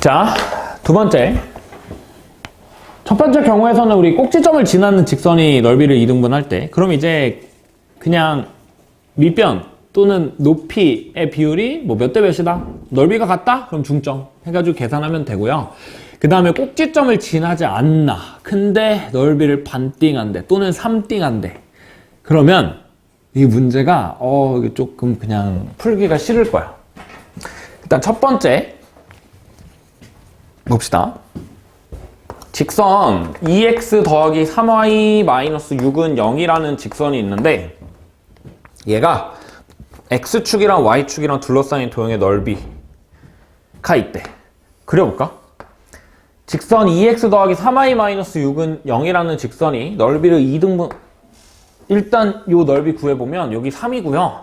자, 두 번째. 첫 번째 경우에서는 우리 꼭지점을 지나는 직선이 넓이를 이등분할 때, 그럼 이제 그냥 밑변 또는 높이의 비율이 뭐 몇 대 몇이다? 넓이가 같다? 그럼 중점 해가지고 계산하면 되고요. 그 다음에 꼭지점을 지나지 않나. 근데 넓이를 반띵한대 또는 3띵한대. 그러면 이 문제가 이게 조금 그냥 풀기가 싫을 거야. 일단 첫 번째 봅시다. 직선 2x 더하기 3y 마이너스 6은 0이라는 직선이 있는데 얘가 x축이랑 y축이랑 둘러싸인 도형의 넓이가 있대. 그려볼까? 직선 2x 더하기 3y 마이너스 6은 0이라는 직선이 넓이를 2등분, 일단 요 넓이 구해보면 여기 3이고요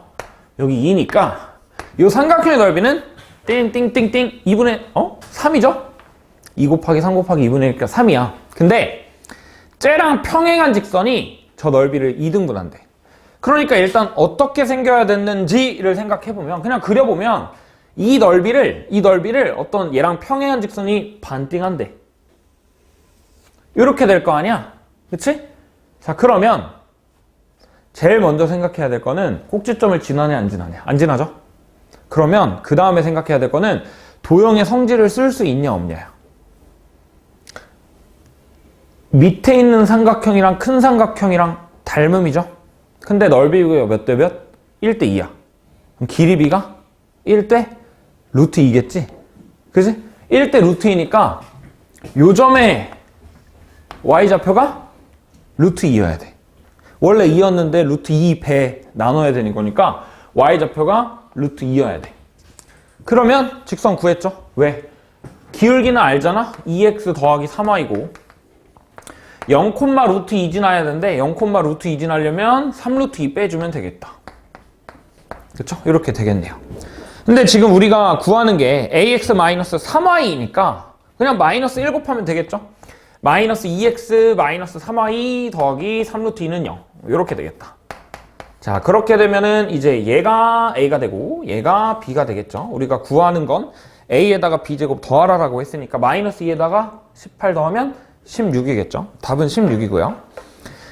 여기 2니까 요 삼각형의 넓이는 띵띵띵띵 2분의 3이죠? 2 곱하기 3 곱하기 2분의 1이니까 3이야. 근데 쟤랑 평행한 직선이 저 넓이를 2등분한대. 그러니까 일단 어떻게 생겨야 됐는지를 생각해보면, 그냥 그려보면 이 넓이를 어떤 얘랑 평행한 직선이 반띵한대. 이렇게 될 거 아니야? 그치? 자, 그러면 제일 먼저 생각해야 될 거는 꼭지점을 지나냐 안 지나냐. 안 지나죠? 그러면 그 다음에 생각해야 될 거는 도형의 성질을 쓸 수 있냐 없냐야. 밑에 있는 삼각형이랑 큰 삼각형이랑 닮음이죠? 근데 넓이가 몇 대 몇? 1대 2야. 그럼 길이비가 1대 루트 2겠지? 그지? 1대 루트 2니까 요 점의 y좌표가 루트 2여야 돼. 원래 2였는데 루트 2배 나눠야 되는 거니까 y좌표가 루트 2여야 돼. 그러면 직선 구했죠? 왜? 기울기는 알잖아? 2x 더하기 3y고 0, 루트 2 지나야 되는데 0, 루트 2 지나려면 3 루트 2 빼주면 되겠다. 그쵸? 이렇게 되겠네요. 근데 지금 우리가 구하는 게 ax-3y니까 그냥 마이너스 1 곱하면 되겠죠? 마이너스 2x 마이너스 3y 더하기 3 루트 2는 0. 이렇게 되겠다. 자, 그렇게 되면은 이제 얘가 a가 되고 얘가 b가 되겠죠? 우리가 구하는 건 a에다가 b제곱 더하라라고 했으니까 마이너스 2에다가 18 더하면 16이겠죠? 답은 16이고요.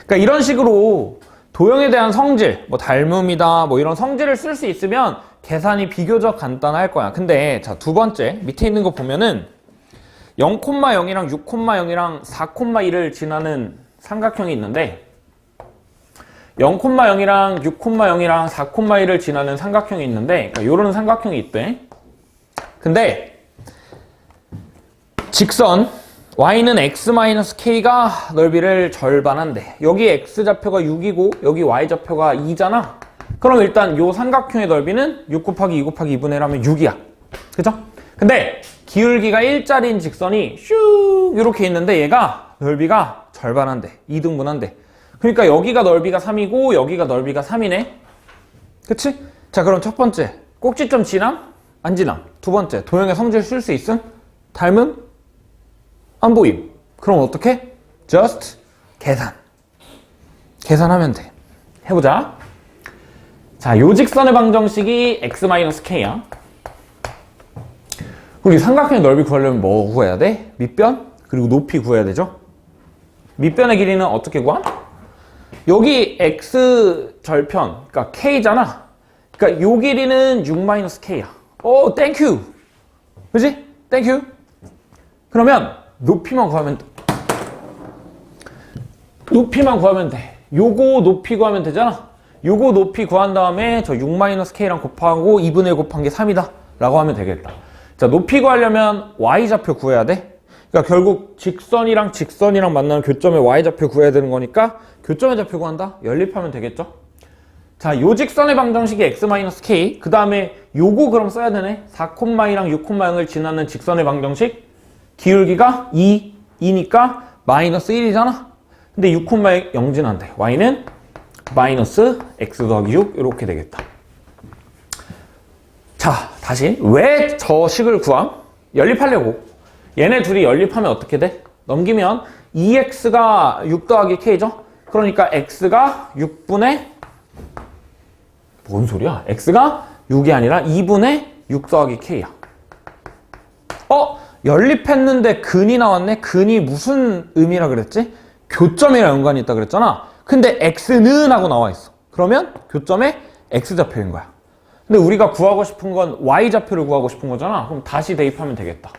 그러니까 이런 식으로 도형에 대한 성질, 뭐 닮음이다, 뭐 이런 성질을 쓸 수 있으면 계산이 비교적 간단할 거야. 근데 자, 두 번째 밑에 있는 거 보면은 0,0이랑 6,0이랑 4,1을 지나는 삼각형이 있는데 0,0이랑 6,0이랑 4,1을 지나는 삼각형이 있는데 그러니까 요런 삼각형이 있대. 근데 직선 y는 x-k가 넓이를 절반한대. 여기 x좌표가 6이고 여기 y좌표가 2잖아. 그럼 일단 요 삼각형의 넓이는 6 곱하기 2 곱하기 2분의 1 하면 6이야. 그죠? 근데 기울기가 1짜리인 직선이 슉 이렇게 있는데 얘가 넓이가 절반한대. 2등분한대. 그러니까 여기가 넓이가 3이고 여기가 넓이가 3이네. 그치? 자, 그럼 첫 번째 꼭지점 지남? 안 지남? 두 번째 도형의 성질 쓸 수 있음? 닮음? 안 보임. 그럼 어떻게? just 계산하면 돼. 해보자. 자, 요 직선의 방정식이 x-k야. 우리 삼각형의 넓이 구하려면 뭐 구해야 돼? 밑변 그리고 높이 구해야 되죠. 밑변의 길이는 어떻게 구함? 여기 x 절편, 그러니까 k잖아. 그러니까 요 길이는 6-k야. 오, 땡큐. 그지? 땡큐. 그러면 높이만 구하면 돼. 높이만 구하면 돼. 요거 높이 구하면 되잖아. 요거 높이 구한 다음에 저 6-k랑 곱하고 2분의 1 곱한 게 3이다 라고 하면 되겠다. 자, 높이 구하려면 y좌표 구해야 돼. 그러니까 결국 직선이랑 만나는 교점의 y좌표 구해야 되는 거니까 교점의 좌표 구한다? 연립하면 되겠죠? 자, 요 직선의 방정식이 x-k. 그 다음에 요거 그럼 써야 되네. 4,2랑 6,0을 지나는 직선의 방정식. 기울기가 2니까 마이너스 1이잖아. 근데 6,0 0진한데 y는 마이너스 x 더하기 6 이렇게 되겠다. 자, 다시 왜 저 식을 구함? 연립하려고. 얘네 둘이 연립하면 어떻게 돼? 넘기면 2x가 6 더하기 k죠? 그러니까 x가 6분의 뭔 소리야? x가 6이 아니라 2분의 6 더하기 k야. 연립했는데 근이 나왔네? 근이 무슨 의미라 그랬지? 교점이랑 연관이 있다 그랬잖아. 근데 x는 하고 나와 있어. 그러면 교점에 x좌표인 거야. 근데 우리가 구하고 싶은 건 y좌표를 구하고 싶은 거잖아. 그럼 다시 대입하면 되겠다.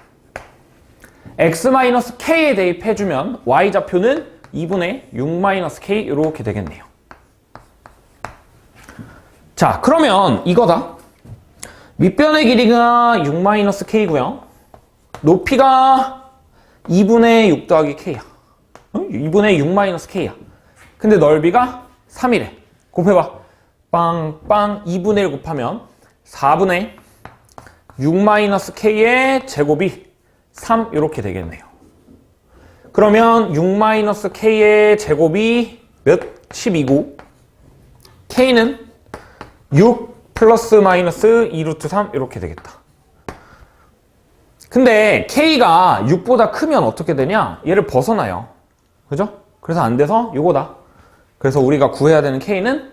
x-k에 대입해주면 y좌표는 2분의 6-k 이렇게 되겠네요. 자, 그러면 이거다. 밑변의 길이가 6-k고요. 높이가 2분의 6 더하기 k야. 2분의 6-k야. 근데 넓이가 3이래. 곱해봐. 빵빵 2분의 1 곱하면 4분의 6-k의 제곱이 3 이렇게 되겠네요. 그러면 6-k의 제곱이 몇? 12고 k는 6 플러스 마이너스 2루트 3 이렇게 되겠다. 근데 k가 6보다 크면 어떻게 되냐? 얘를 벗어나요. 그죠? 그래서 안 돼서 요거다. 그래서 우리가 구해야 되는 k는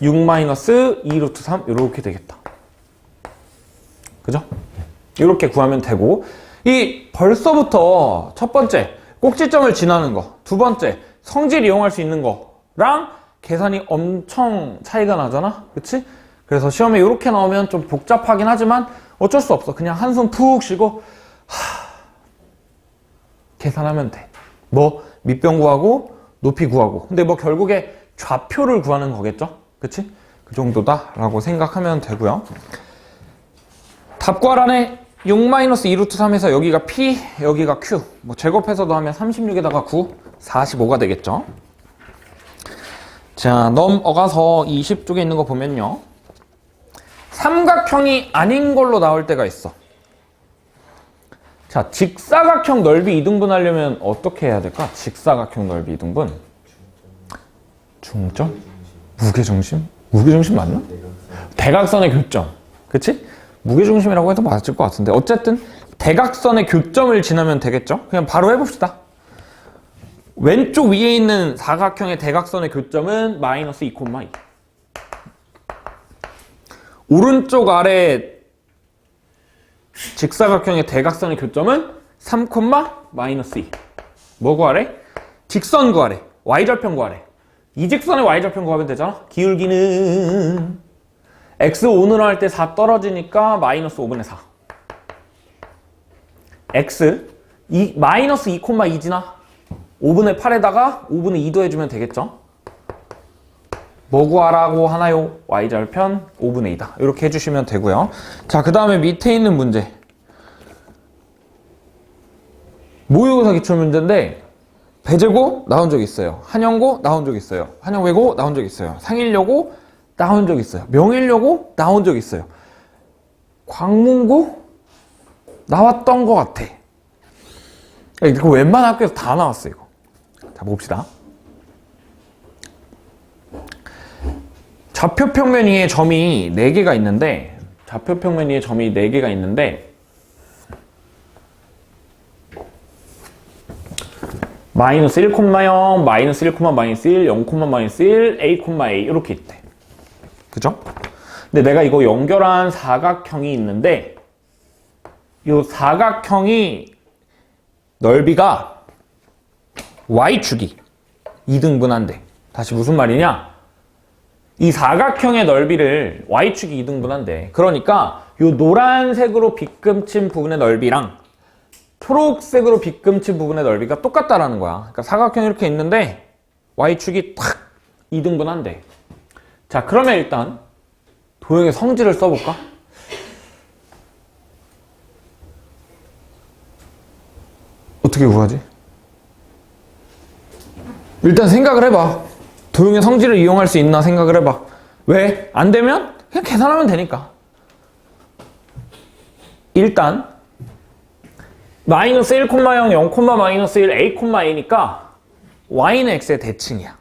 6-2루트 3 이렇게 되겠다. 그죠? 이렇게 구하면 되고, 이 벌써부터 첫 번째 꼭지점을 지나는 거, 두 번째 성질 이용할 수 있는 거랑 계산이 엄청 차이가 나잖아. 그치? 그래서 시험에 이렇게 나오면 좀 복잡하긴 하지만 어쩔 수 없어. 그냥 한숨 푹 쉬고 계산하면 돼. 뭐 밑변 구하고 높이 구하고. 근데 뭐 결국에 좌표를 구하는 거겠죠? 그치? 그 정도다 라고 생각하면 되고요. 답괄안에 6-2루트 3에서 여기가 P, 여기가 Q. 뭐 제곱해서도 하면 36에다가 9, 45가 되겠죠. 자, 넘어가서 20쪽에 있는 거 보면요. 삼각형이 아닌 걸로 나올 때가 있어. 자, 직사각형 넓이 이등분 하려면 어떻게 해야 될까? 직사각형 넓이 이등분. 중점? 무게중심? 무게중심 맞나? 대각선의 교점. 그치? 무게중심이라고 해도 맞을 것 같은데. 어쨌든 대각선의 교점을 지나면 되겠죠? 그냥 바로 해봅시다. 왼쪽 위에 있는 사각형의 대각선의 교점은 마이너스 2,2. 오른쪽 아래 직사각형의 대각선의 교점은 3, 마이너스 2. 뭐 구하래? 직선 구하래. y절편 구하래. 이 직선의 y절편 구하면 되잖아. 기울기는 x 5는 할 때 4 떨어지니까 마이너스 5분의 4. x 마이너스 2,2지나 5분의 8에다가 5분의 2도 해주면 되겠죠? 뭐 구하라고 하나요? y절편 5분의 2다. 이렇게 해주시면 되고요. 자, 그 다음에 밑에 있는 문제. 모의고사 기출문제인데 배제고 나온 적 있어요. 한영고 나온 적 있어요. 한영외고 나온 적 있어요. 상일여고 나온 적 있어요. 명일여고 나온 적 있어요. 광문고 나왔던 것 같아. 이거 웬만한 학교에서 다 나왔어 이거. 자, 봅시다. 좌표평면 위에 점이 4개가 있는데 좌표평면 위에 점이 4개가 있는데 마이너스 1,0, 마이너스 1, 마이너스 1, 0, 마이너스 1, A, A 이렇게 있대. 그죠? 근데 내가 이거 연결한 사각형이 있는데 이 사각형이 넓이가 y축이 2등분한대. 다시 무슨 말이냐? 이 사각형의 넓이를 y축이 2등분한대. 그러니까 이 노란색으로 빗금친 부분의 넓이랑 초록색으로 빗금친 부분의 넓이가 똑같다라는 거야. 그러니까 사각형이 이렇게 있는데 y축이 탁 2등분한대. 자, 그러면 일단 도형의 성질을 써볼까? 어떻게 구하지? 일단 생각을 해봐. 도형의 성질을 이용할 수 있나 생각을 해봐. 왜? 안 되면 그냥 계산하면 되니까. 일단 마이너스 1, 0, 0, 마이너스 1, A, A니까 y는 x의 대칭이야.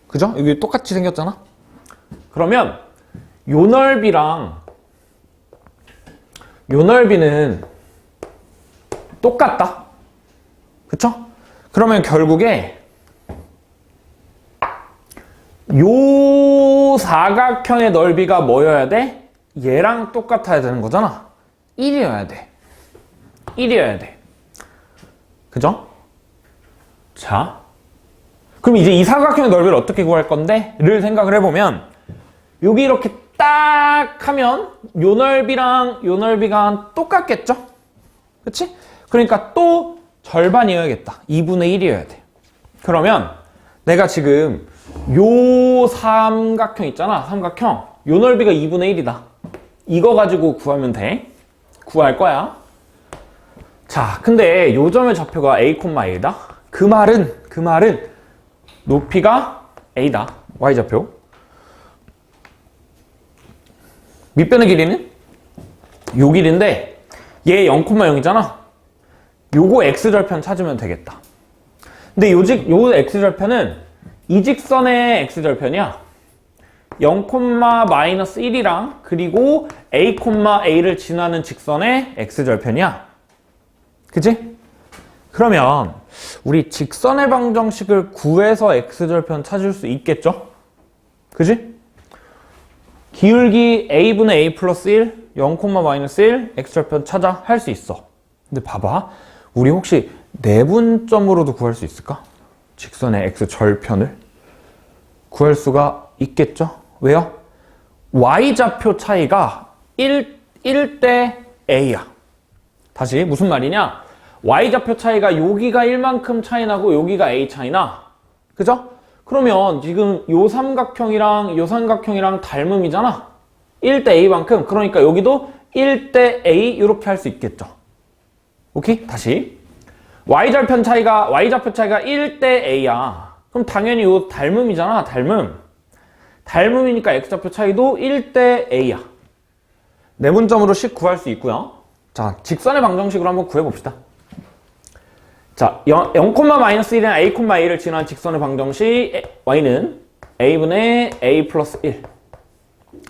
그죠? 여기 똑같이 생겼잖아? 그러면 요 넓이랑 요 넓이는 똑같다. 그쵸? 그러면 결국에 요 사각형의 넓이가 뭐여야 돼? 얘랑 똑같아야 되는 거잖아. 1이어야 돼. 1이어야 돼. 그죠? 자, 그럼 이제 이 사각형의 넓이를 어떻게 구할 건데? 를 생각을 해보면 여기 이렇게 딱 하면 요 넓이랑 요 넓이가 똑같겠죠? 그치? 그러니까 또 절반이어야겠다. 2분의 1이어야 돼. 그러면 내가 지금 요 삼각형 있잖아. 삼각형. 요 넓이가 2분의 1이다. 이거 가지고 구하면 돼. 구할 거야. 자, 근데 요 점의 좌표가 a, a다. 그 말은 높이가 a다. y좌표. 밑변의 길이는 요 길인데 얘 0,0이잖아. 요거 x절편 찾으면 되겠다. 근데 요 x절편은 이 직선의 x절편이야. 0,-1이랑 그리고 a, a를 지나는 직선의 x절편이야. 그치? 그러면 우리 직선의 방정식을 구해서 x절편 찾을 수 있겠죠? 그치? 기울기 a분의 a 플러스 1, 0,-1, x절편 찾아 할 수 있어. 근데 봐봐. 우리 혹시 내분점으로도 구할 수 있을까? 직선의 x절편을 구할 수가 있겠죠? 왜요? y좌표 차이가 1대 a야. 다시 무슨 말이냐? y좌표 차이가 여기가 1만큼 차이 나고 여기가 a 차이 나. 그죠? 그러면 지금 요 삼각형이랑 요 삼각형이랑 닮음이잖아. 1대 a만큼. 그러니까 여기도 1대 a 이렇게 할 수 있겠죠. 오케이? 다시. y좌표 차이가 1대 a야. 그럼 당연히 요 닮음이잖아. 닮음이니까 x좌표 차이도 1대 a야. 내분점으로 식 구할 수 있고요. 자, 직선의 방정식으로 한번 구해봅시다. 자, 0,-1이랑 a, a를 지난 직선의 방정식 y는 a분의 a 플러스 1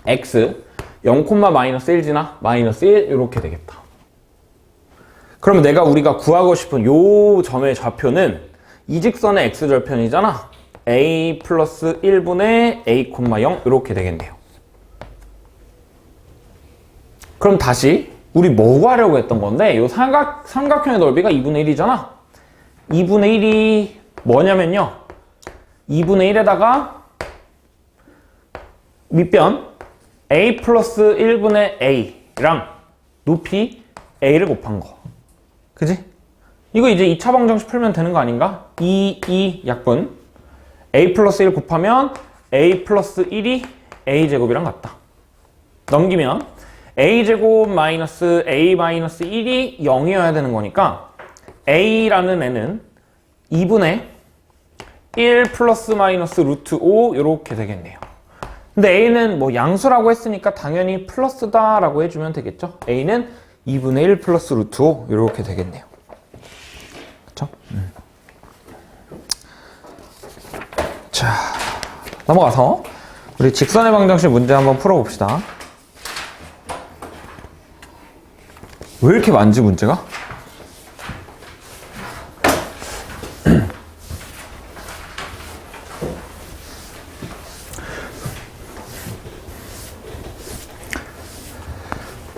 x 0,-1 지나 마이너스 1 이렇게 되겠다. 그러면 우리가 구하고 싶은 요 점의 좌표는 이 직선의 x절편이잖아. a 플러스 1분의 a, 0 이렇게 되겠네요. 그럼 다시 우리 뭐 구하려고 했던 건데 요 삼각형의 넓이가 2분의 1이잖아. 2분의 1이 뭐냐면요. 2분의 1에다가 밑변 a 플러스 1분의 a랑 높이 a를 곱한 거. 그지? 이거 이제 2차 방정식 풀면 되는 거 아닌가? 2 약분 a 플러스 1 곱하면 a 플러스 1이 a제곱이랑 같다. 넘기면 a제곱 마이너스 a 마이너스 1이 0이어야 되는 거니까 a라는 애는 2분의 1 플러스 마이너스 루트 5 이렇게 되겠네요. 근데 a는 뭐 양수라고 했으니까 당연히 플러스다라고 해주면 되겠죠. a는 2분의 1 플러스 루트 5 이렇게 되겠네요. 그쵸? 자, 넘어가서 우리 직선의 방정식 문제 한번 풀어봅시다. 왜 이렇게 많지 문제가?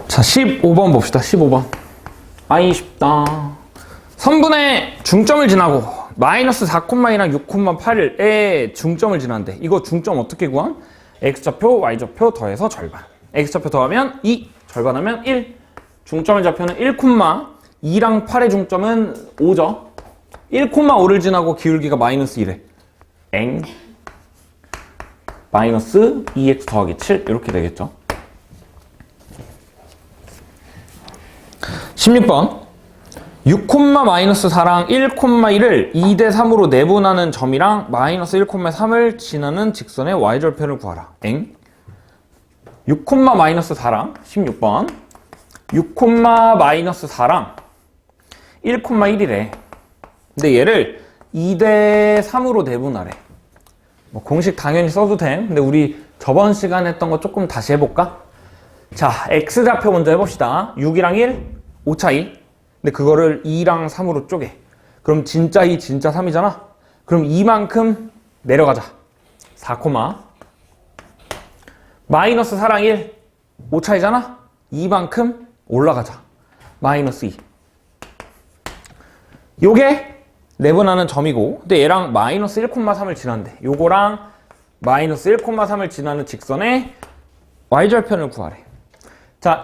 자, 15번 봅시다. 15번. 아이 쉽다. 선분의 중점을 지나고 마이너스 4,2랑 6,8에 중점을 지난대. 이거 중점 어떻게 구함? x좌표, y좌표 더해서 절반. x좌표 더하면 2, 절반하면 1. 중점의 좌표는 1,2랑 8의 중점은 5죠. 1,5를 지나고 기울기가 마이너스 1에 엥 마이너스 2x 더하기 7 이렇게 되겠죠. 16번 6,-4랑 1,1을 2대 3으로 내분하는 점이랑 마이너스 1,3을 지나는 직선의 y절편을 구하라. 엥 6,-4랑 16번 6,-4랑 1,1이래. 근데 얘를 2대 3으로 내분하래. 뭐 공식 당연히 써도 됨. 근데 우리 저번 시간에 했던 거 조금 다시 해볼까? 자, x좌표 먼저 해봅시다. 6이랑 1, 5 차이. 근데 그거를 2랑 3으로 쪼개. 그럼 진짜 2, 진짜 3이잖아? 그럼 이만큼 내려가자. 4, 마이너스 4랑 1, 5 차이잖아? 이만큼 올라가자. 마이너스 2. 요게 내분하는 점이고, 근데 얘랑 마이너스 1,3을 지난대. 요거랑 마이너스 1,3을 지나는 직선의 y절편을 구하래. 자,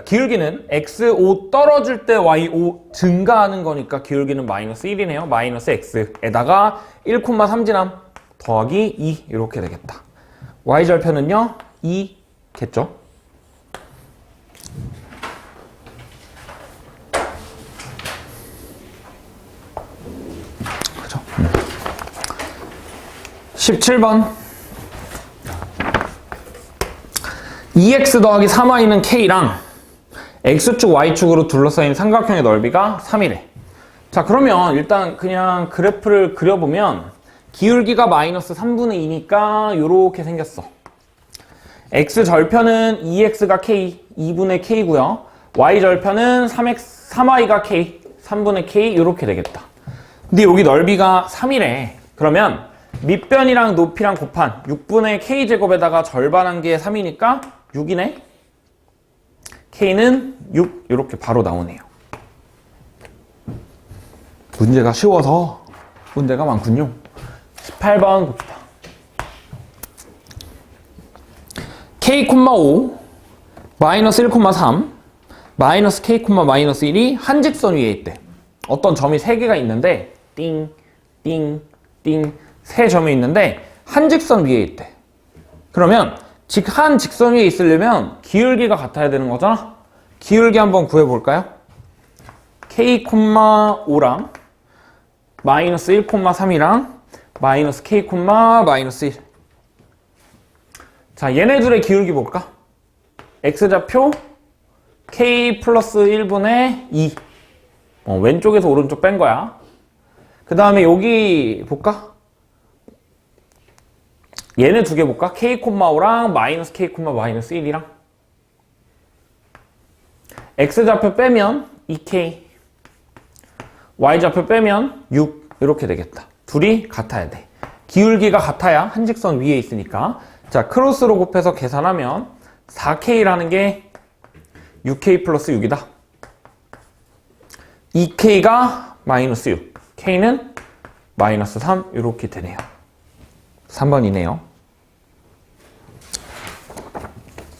기울기는 x5 떨어질 때 y5 증가하는 거니까 기울기는 마이너스 1이네요. 마이너스 x에다가 1,3 지남 더하기 2 이렇게 되겠다. y절편은요 2겠죠. 그죠? 17번 2x 더하기 3y는 k랑 x축, y축으로 둘러싸인 삼각형의 넓이가 3이래. 자, 그러면 일단 그냥 그래프를 그려보면 기울기가 마이너스 3분의 2니까 요렇게 생겼어. x절편은 2x가 k, 2분의 k고요. y절편은 3y가 k, 3분의 k 요렇게 되겠다. 근데 여기 넓이가 3이래. 그러면 밑변이랑 높이랑 곱한 6분의 k제곱에다가 절반한 게 3이니까 6이네. k는 6 이렇게 바로 나오네요. 문제가 쉬워서 문제가 많군요. 18번 봅시다. k,5 마이너스 1,3 마이너스 k, 마이너스 1이 한 직선 위에 있대. 어떤 점이 3개가 있는데 띵, 띵, 띵 세 점이 있는데 한 직선 위에 있대. 그러면 한 직선 위에 있으려면 기울기가 같아야 되는 거잖아. 기울기 한번 구해볼까요? k,5랑 마이너스 1,3이랑 마이너스 k, 마이너스 1. 자, 얘네들의 기울기 볼까? x좌표 k 플러스 1분의 2. 왼쪽에서 오른쪽 뺀 거야. 그 다음에 여기 볼까? 얘네 두 개 볼까? k,5랑 마이너스 k, 마이너스 1이랑 x좌표 빼면 2k, y좌표 빼면 6 이렇게 되겠다. 둘이 같아야 돼. 기울기가 같아야 한 직선 위에 있으니까. 자, 크로스로 곱해서 계산하면 4k라는 게 6k 플러스 6이다. 2k가 마이너스 6, k는 마이너스 3 이렇게 되네요. 3번이네요.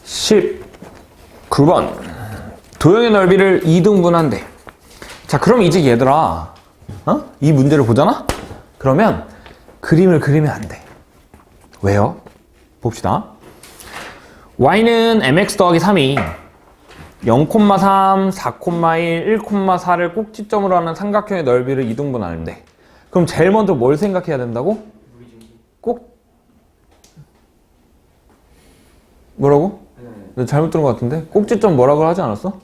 19번 도형의 넓이를 2등분한대. 자, 그럼 이제 얘들아 이 문제를 보잖아? 그러면 그림을 그리면 안 돼. 왜요? 봅시다. y는 mx 더하기 3이 0,3, 4,1, 1,4를 꼭지점으로 하는 삼각형의 넓이를 2등분하는데, 그럼 제일 먼저 뭘 생각해야 된다고? 뭐라고? 너 잘못 들은 것 같은데? 꼭지점 뭐라고 하지 않았어?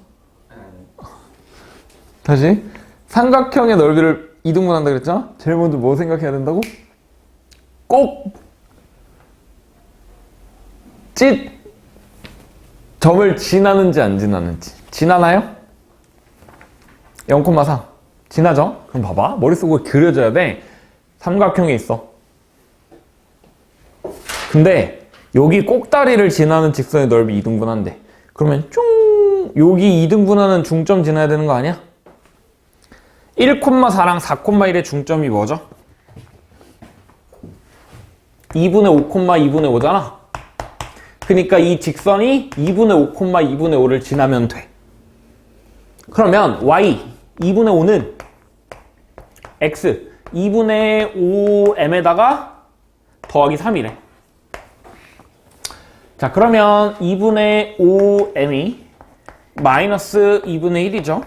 다시. 삼각형의 넓이를 2등분한다 그랬잖아? 제일 먼저 뭐 생각해야 된다고? 점을 지나는지 안 지나는지. 지나나요? 0,3 지나죠? 그럼 봐봐, 머릿속에 그려져야 돼. 삼각형이 있어. 근데 여기 꼭다리를 지나는 직선의 넓이 2등분한대. 그러면 쭉 여기 2등분하는 중점 지나야 되는 거 아니야? 1,4랑 4,1의 중점이 뭐죠? 2분의 5, 2분의 5잖아. 그러니까 이 직선이 2분의 5, 2분의 5를 지나면 돼. 그러면 y 2분의 5는 x 2분의 5m에다가 더하기 3이래. 자, 그러면 2분의 5m이 마이너스 2분의 1이죠.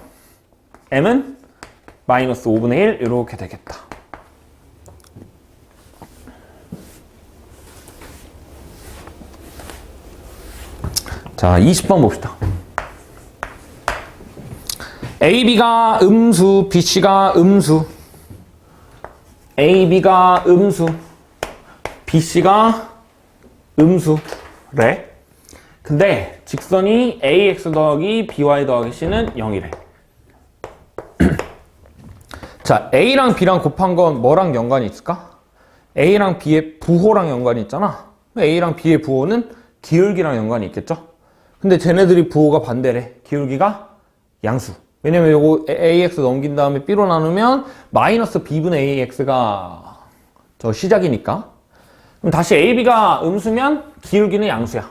m은 마이너스 5분의 1 이렇게 되겠다. 자, 20번 봅시다. AB가 음수, BC가 음수. AB가 음수, BC가 음수래. 근데 직선이 AX 더하기 BY 더하기 C는 0이래. 자, A랑 B랑 곱한 건 뭐랑 연관이 있을까? A랑 B의 부호랑 연관이 있잖아. A랑 B의 부호는 기울기랑 연관이 있겠죠? 근데 쟤네들이 부호가 반대래. 기울기가 양수. 왜냐면 요거 ax 넘긴 다음에 b로 나누면 마이너스 b분의 ax가 저 시작이니까. 그럼 다시 ab가 음수면 기울기는 양수야.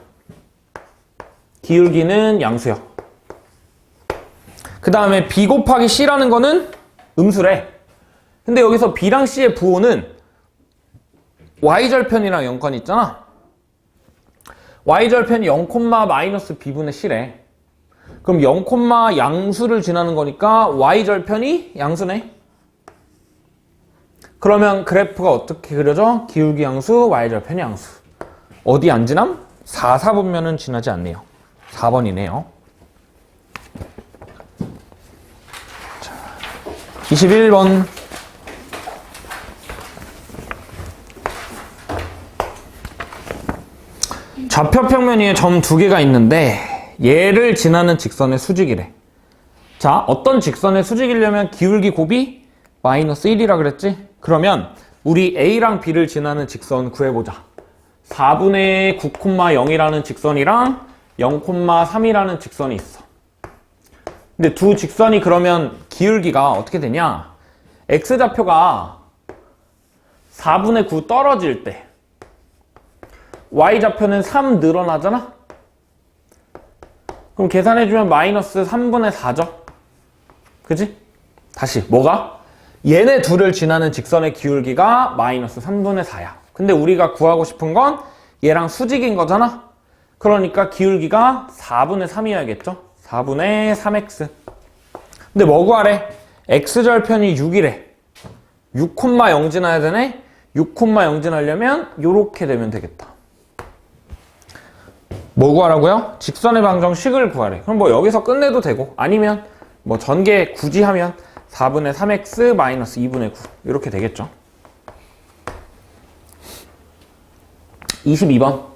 기울기는 양수야. 그 다음에 b 곱하기 c라는 거는 음수래. 근데 여기서 b랑 c의 부호는 y절편이랑 연관이 있잖아. y절편이 0, 마이너스 b분의 c래. 그럼 0, 양수를 지나는 거니까 y절편이 양수네. 그러면 그래프가 어떻게 그려져? 기울기 양수, y절편이 양수. 어디 안 지남? 4, 4분면은 지나지 않네요. 4번이네요. 자, 21번. 좌표평면 위에 점 두 개가 있는데 얘를 지나는 직선의 수직이래. 자, 어떤 직선의 수직이려면 기울기 곱이 마이너스 1이라 그랬지? 그러면 우리 A랑 B를 지나는 직선 구해보자. 4분의 9,0이라는 직선이랑 0,3이라는 직선이 있어. 근데 두 직선이 그러면 기울기가 어떻게 되냐? X좌표가 4분의 9 떨어질 때 Y좌표는 3 늘어나잖아? 그럼 계산해주면 마이너스 3분의 4죠? 그지? 다시 뭐가? 얘네 둘을 지나는 직선의 기울기가 마이너스 3분의 4야. 근데 우리가 구하고 싶은 건 얘랑 수직인 거잖아? 그러니까 기울기가 4분의 3이어야겠죠? 4분의 3x. 근데 뭐 구하래? x절편이 6이래. 6,0 지나야 되네? 6,0 지나려면 요렇게 되면 되겠다. 뭐 구하라고요? 직선의 방정식을 구하래. 그럼 뭐 여기서 끝내도 되고, 아니면 뭐 전개 굳이 하면 4분의 3x 마이너스 2분의 9 이렇게 되겠죠. 22번.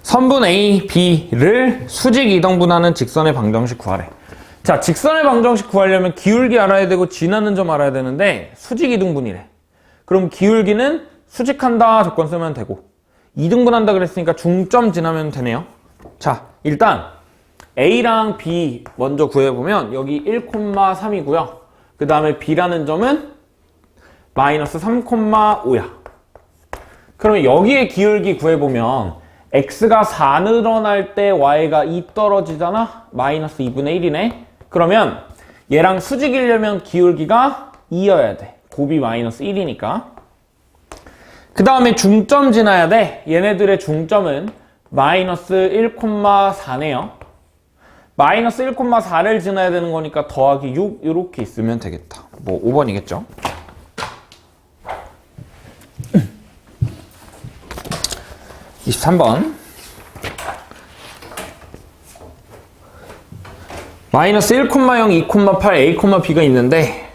선분 A, B를 수직 이등분하는 직선의 방정식 구하래. 자, 직선의 방정식 구하려면 기울기 알아야 되고 지나는 점 알아야 되는데 수직 이등분이래. 그럼 기울기는 수직한다 조건 쓰면 되고 2등분한다 그랬으니까 중점 지나면 되네요. 자, 일단 A랑 B 먼저 구해보면 여기 1,3이고요. 그 다음에 B라는 점은 마이너스 3,5야. 그러면 여기에 기울기 구해보면 X가 4 늘어날 때 Y가 2 떨어지잖아? 마이너스 2분의 1이네. 그러면 얘랑 수직이려면 기울기가 2여야 돼. 곱이 마이너스 1이니까. 그 다음에 중점 지나야 돼. 얘네들의 중점은 마이너스 1,4네요. 마이너스 1,4를 지나야 되는 거니까 더하기 6 이렇게 있으면 되겠다. 뭐 5번이겠죠. 23번. 마이너스 1,0, 2,8, A, B가 있는데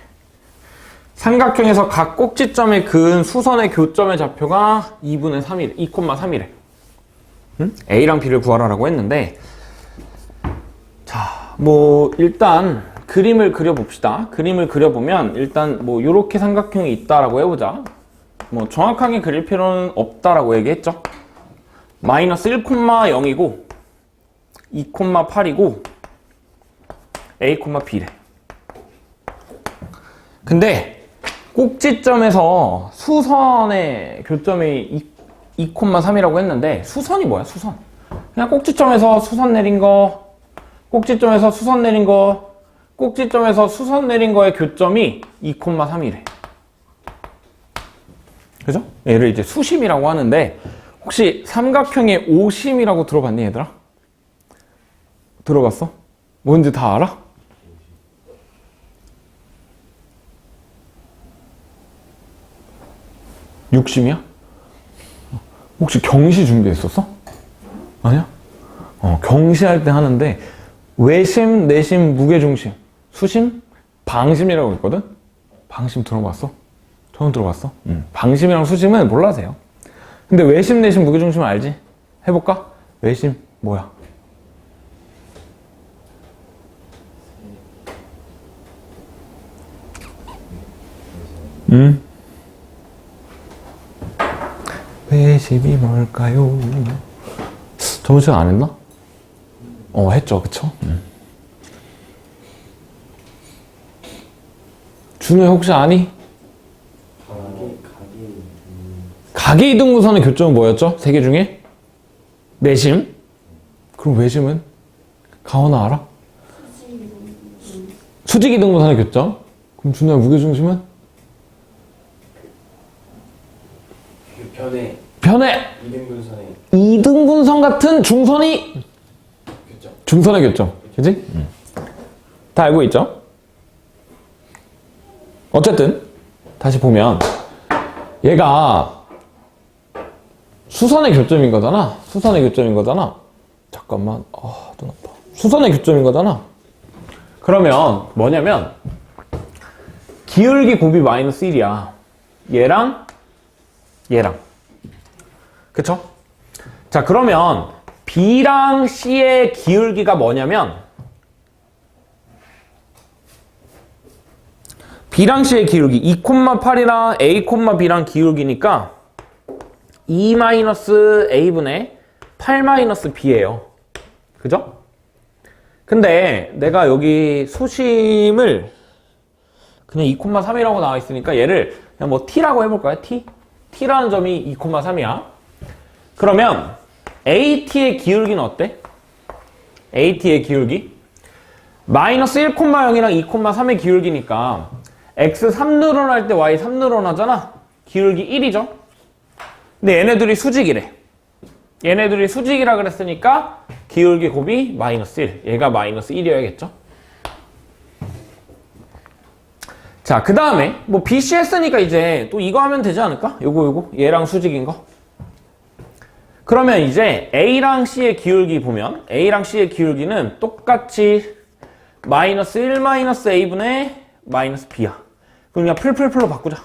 삼각형에서 각 꼭지점에 그은 수선의 교점의 좌표가 2분의 3이래. 2,3이래. A랑 B를 구하라고 했는데 자, 뭐 일단 그림을 그려봅시다. 그림을 그려보면 일단 뭐 이렇게 삼각형이 있다라고 해보자. 뭐 정확하게 그릴 필요는 없다라고 얘기했죠. 마이너스 1,0이고 2,8이고 A, B래. 근데 꼭지점에서 수선의 교점이 2,3이라고 했는데 수선이 뭐야? 수선. 그냥 꼭지점에서 수선 내린 거, 꼭지점에서 수선 내린 거, 꼭지점에서 수선 내린 거의 교점이 2,3이래. 그죠? 얘를 이제 수심이라고 하는데 혹시 삼각형의 오심이라고 들어봤니 얘들아? 들어봤어? 뭔지 다 알아? 육심이야? 혹시 경시 준비했었어? 아니야? 경시할 때 하는데 외심, 내심, 무게중심, 수심, 방심이라고 있거든? 방심 들어봤어? 처음 들어봤어? 방심이랑 수심은 몰라세요. 근데 외심, 내심, 무게중심은 알지? 해볼까? 외심 뭐야? 외심이 뭘까요? 저번 시간 안 했나? 했죠, 그쵸? 준호야 혹시 아니? 가계이등분선의 교점은 뭐였죠? 세 개 중에? 내심? 그럼 외심은? 가원아 알아? 수직이등분선의 교점? 그럼 준호야 무게중심은? 변해! 이등분선 같은 중선이 교점. 중선의 교점. 그치? 다 알고 있죠? 어쨌든 다시 보면 얘가 수선의 교점인 거잖아. 수선의 교점인 거잖아. 잠깐만. 눈 아파. 수선의 교점인 거잖아. 그러면 뭐냐면 기울기 곱이 마이너스 1이야. 얘랑 그쵸? 자, 그러면 B랑 C의 기울기가 뭐냐면 B랑 C의 기울기 2,8이랑 A, B랑 기울기니까 2-A분의 8-B예요. 그죠? 근데 내가 여기 수심을 그냥 2,3이라고 나와 있으니까 얘를 그냥 뭐 T라고 해볼까요? T라는 점이 2,3이야. 그러면 AT의 기울기는 어때? AT의 기울기? 마이너스 1,0이랑 2,3의 기울기니까 x 3 늘어날 때 y 3 늘어나잖아. 기울기 1이죠. 근데 얘네들이 수직이래. 얘네들이 수직이라 그랬으니까 기울기 곱이 마이너스 1. 얘가 마이너스 1이어야겠죠. 자, 그 다음에 뭐 BC 했으니까 이제 또 이거 하면 되지 않을까? 요거 얘랑 수직인 거. 그러면 이제 A랑 C의 기울기 보면 A랑 C의 기울기는 똑같이 마이너스 1 마이너스 A분의 마이너스 B야. 그럼 그냥 풀로 바꾸자.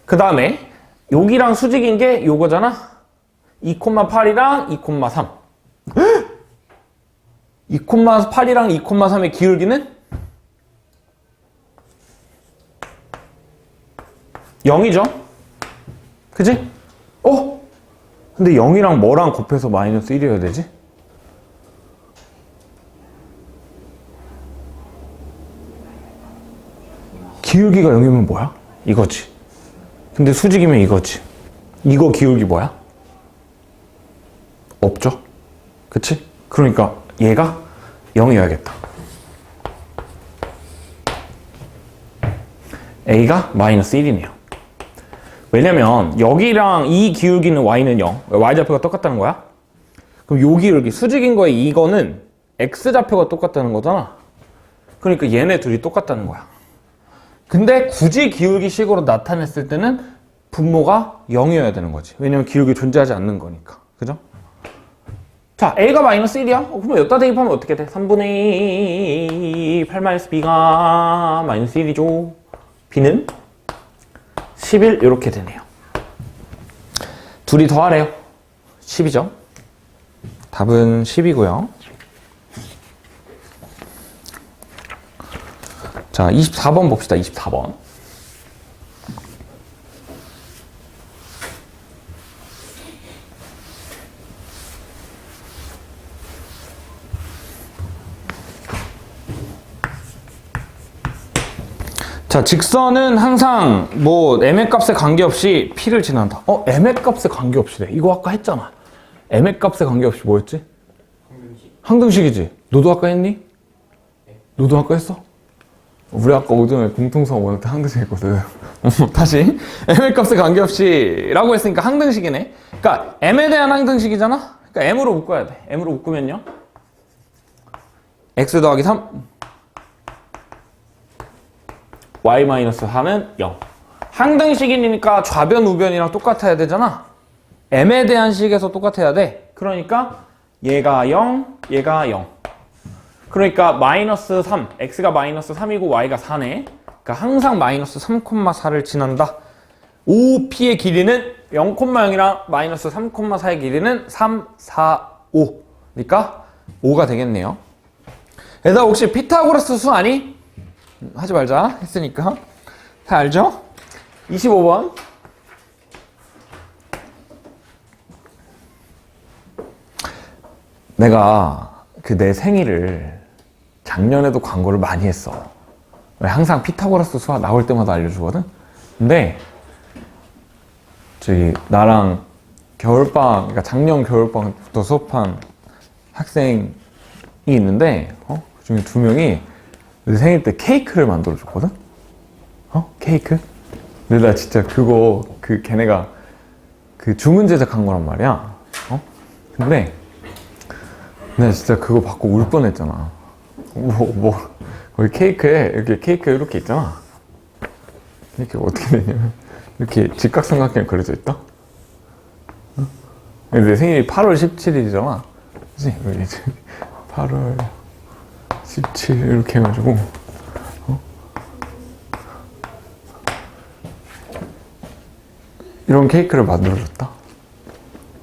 그 다음에 여기랑 수직인 게 요거잖아. 2,8이랑 2,3. 2,8이랑 2,3의 기울기는 0이죠. 그치? 근데 0이랑 뭐랑 곱해서 마이너스 1이어야 되지? 기울기가 0이면 뭐야? 이거지. 근데 수직이면 이거지. 이거 기울기 뭐야? 없죠? 그치? 그러니까 얘가 0이어야겠다. A가 마이너스 1이네요. 왜냐면 여기랑 이 기울기는 y는 0. y좌표가 똑같다는 거야. 그럼 요 기울기 수직인 거에 이거는 x좌표가 똑같다는 거잖아. 그러니까 얘네 둘이 똑같다는 거야. 근데 굳이 기울기식으로 나타냈을 때는 분모가 0이어야 되는 거지. 왜냐면 기울기 존재하지 않는 거니까. 그죠? 자, A가 마이너스 1이야? 그러면 여기다 대입하면 어떻게 돼? 3분의 2 8-B가 마이너스 1이죠. B는 11 이렇게 되네요. 둘이 더하래요. 10이죠. 답은 10이고요. 자, 24번 봅시다. 24번. 자, 직선은 항상 뭐 m의 값에 관계없이 p를 지난다. m의 값에 관계없이래. 이거 아까 했잖아. m의 값에 관계없이 뭐였지? 항등식이지. 너도 아까 했니? 네. 너도 아까 했어? 우리 아까 오전에 공통수업 원할 때 항등식 했거든. 다시 m의 값에 관계없이 라고 했으니까 항등식이네. 그러니까 m에 대한 항등식이잖아. 그러니까 m으로 묶어야 돼. m으로 묶으면요 x 더하기 3 y-4는 0. 항등식이니까 좌변 우변이랑 똑같아야 되잖아. m에 대한 식에서 똑같아야 돼. 그러니까 얘가 0, 얘가 0. 그러니까 마이너스 3, x가 마이너스 3이고 y가 4네. 그러니까 항상 마이너스 3,4를 지난다. OP의 길이는 0,0이랑 마이너스 3,4의 길이는 3, 4, 5. 그러니까 5가 되겠네요. 얘들아 혹시 피타고라스 수 아니? 하지 말자 했으니까 다 알죠? 25번 내가 그 내 생일을 작년에도 광고를 많이 했어. 항상 피타고라스 수학 나올 때마다 알려주거든? 근데 저기 나랑 겨울방학, 그러니까 작년 겨울방학부터 수업한 학생이 있는데 그 중에 2명이 내 생일 때 케이크를 만들어 줬거든? 케이크? 근데 나 진짜 그거 걔네가 그 주문 제작한 거란 말이야. 근데 내가 진짜 그거 받고 울 뻔했잖아. 거기 케이크에 이렇게 있잖아. 이렇게 어떻게 되냐면 이렇게 직각삼각형 그려져 있다. 내 생일이 8월 17일이잖아. 그치? 여기 8월 17 이렇게 해가지고 이런 케이크를 만들어줬다.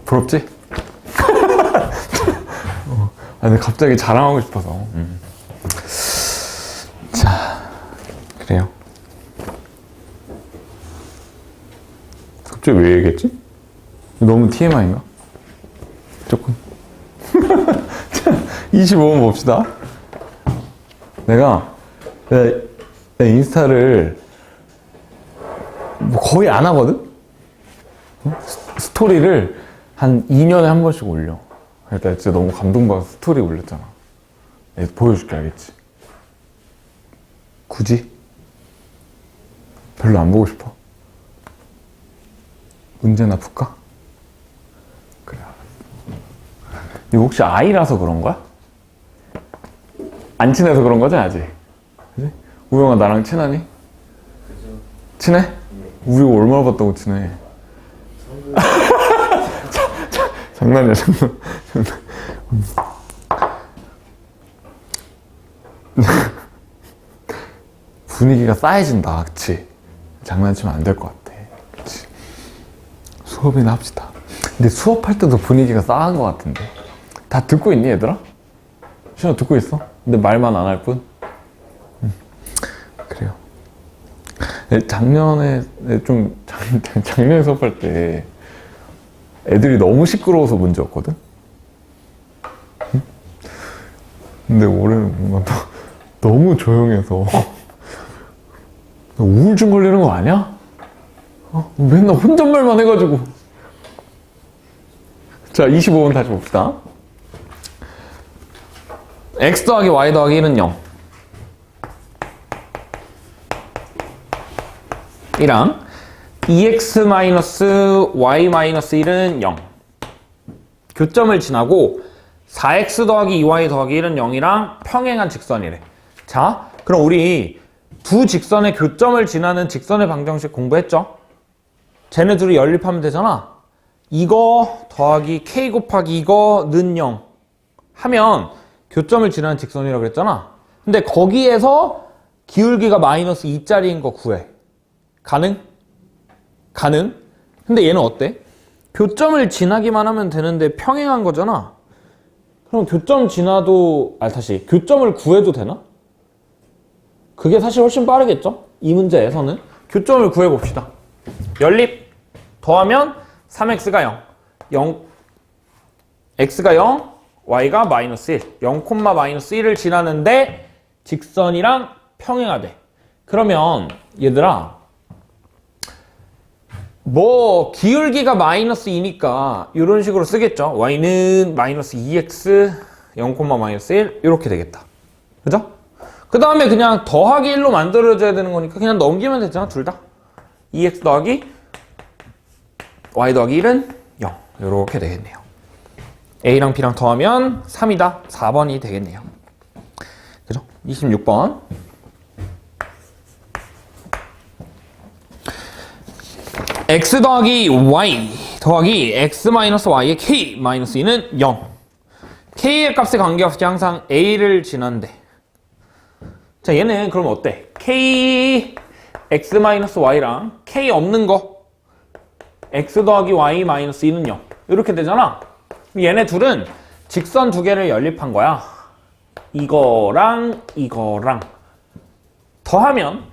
부럽지? 아니 갑자기 자랑하고 싶어서. 자, 그래요. 갑자기 왜 얘기했지? 너무 TMI인가? 조금. 자, 25번 봅시다. 내가 내 인스타를 뭐 거의 안 하거든? 스토리를 한 2년에 한 번씩 올려. 그러니까 진짜 너무 감동받아서 스토리 올렸잖아. 내가 보여줄게, 알겠지? 굳이? 별로 안 보고 싶어. 문제나 풀까? 그래. 이거 혹시 아이라서 그런 거야? 안 친해서 그런 거지, 아직? 그지? 우영아, 나랑 친하니? 그죠. 친해? 우리 이거 얼마나 봤다고 친해? 장난이야, 장난. 분위기가 싸해진다, 그치? 장난치면 안 될 것 같아. 그치? 수업이나 합시다. 근데 수업할 때도 분위기가 싸한 것 같은데. 다 듣고 있니, 얘들아? 신호 듣고 있어? 근데 말만 안 할 뿐? 그래요. 작년에 작년에 수업할 때 애들이 너무 시끄러워서 문제였거든? 근데 올해는 뭔가 너무 조용해서 우울증 걸리는 거 아니야? 맨날 혼잣말만 해가지고. 자, 25번 다시 봅시다. x 더하기 y 더하기 1은 0 이랑 2x 마이너스 y 마이너스 1은 0 교점을 지나고 4x 더하기 2y 더하기 1은 0이랑 평행한 직선이래. 자, 그럼 우리 두 직선의 교점을 지나는 직선의 방정식 공부했죠? 쟤네 둘이 연립하면 되잖아. 이거 더하기 k 곱하기 이거는 0 하면 교점을 지나는 직선이라고 그랬잖아. 근데 거기에서 기울기가 마이너스 2짜리인 거 구해. 가능? 가능? 근데 얘는 어때? 교점을 지나기만 하면 되는데 평행한 거잖아. 그럼 교점 지나도 다시 교점을 구해도 되나? 그게 사실 훨씬 빠르겠죠? 이 문제에서는 교점을 구해봅시다. 연립 더하면 3x가 0 x가 0 y가 마이너스 1 0, 마이너스 1을 지나는데 직선이랑 평행하대. 그러면 얘들아 뭐 기울기가 마이너스 2니까 이런 식으로 쓰겠죠. y는 마이너스 2x 0, 마이너스 1 이렇게 되겠다. 그죠? 그 다음에 그냥 더하기 1로 만들어줘야 되는 거니까 그냥 넘기면 되잖아. 둘 다 2x 더하기 y 더하기 1은 0 이렇게 되겠네요. A랑 B랑 더하면 3이다. 4번이 되겠네요. 그죠? 26번. x 더하기 y 더하기 x 마이너스 y의 k 마이너스 2는 0. k의 값에 관계없이 항상 a를 지난대. 자, 얘는 그럼 어때? k x 마이너스 y랑 k 없는 거 x 더하기 y 마이너스 2는 0 이렇게 되잖아. 얘네 둘은 직선 두 개를 연립한 거야. 이거랑 이거랑 더하면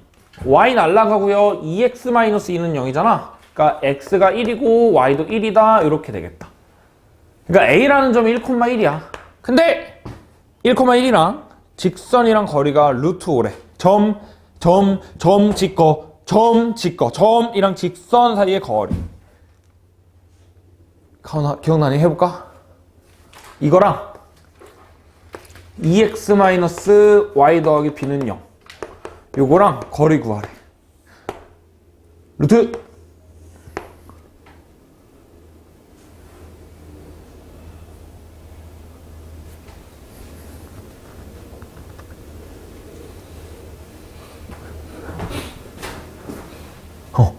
y 날라가고요. 2x 마이너스 2는 0이잖아. 그러니까 x가 1이고 y도 1이다 이렇게 되겠다. 그러니까 a라는 점이 1,1이야. 근데 1,1이랑 직선이랑 거리가 루트 5래. 점 점 찍어, 점이랑 직선 사이의 거리. 가온아, 기억나니? 해볼까? 이거랑 2x-y 더하기 b는 0. 요거랑 거리 구하래. 루트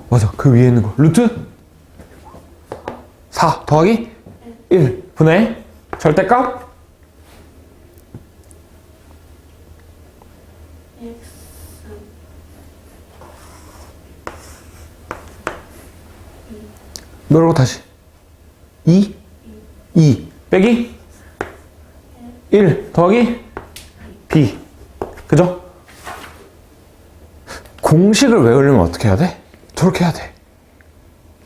맞아. 그 위에 있는 거. 루트 4 더하기 1 분의 절대값 뭐라고 다시 2 빼기 1 더하기 b. 그죠? 공식을 외우려면 어떻게 해야 돼? 저렇게 해야 돼.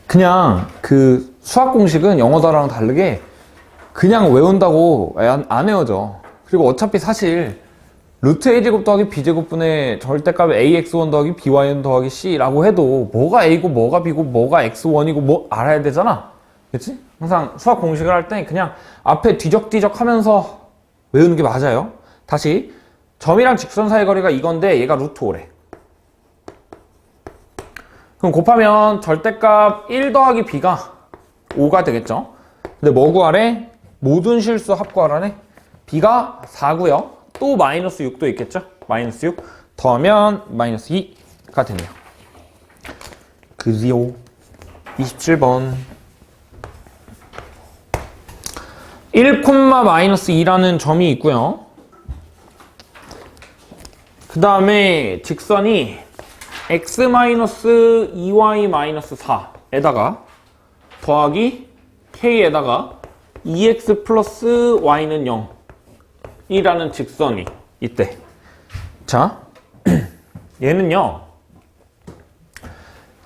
그냥 그 수학 공식은 영어다랑 다르게 그냥 외운다고 안 외워져. 그리고 어차피 사실 루트 a제곱 더하기 b제곱분의 절대값 ax1 더하기 by1 더하기 c라고 해도 뭐가 a고 뭐가 b고 뭐가 x1이고 뭐 알아야 되잖아. 그치? 항상 수학 공식을 할 때 그냥 앞에 뒤적뒤적 하면서 외우는 게 맞아요. 다시 점이랑 직선 사이 거리가 이건데 얘가 루트 5래. 그럼 곱하면 절대값 1 더하기 b가 5가 되겠죠. 근데 뭐 구하래? 모든 실수 합 구하라네. b가 4고요. 또 마이너스 6도 있겠죠. 마이너스 6 더하면 마이너스 2가 되네요. 그지요. 27번 1,-2라는 점이 있고요. 그 다음에 직선이 x-2y-4에다가 더하기 k에다가 2x 플러스 y는 0 이라는 직선이 있대. 자, 얘는요,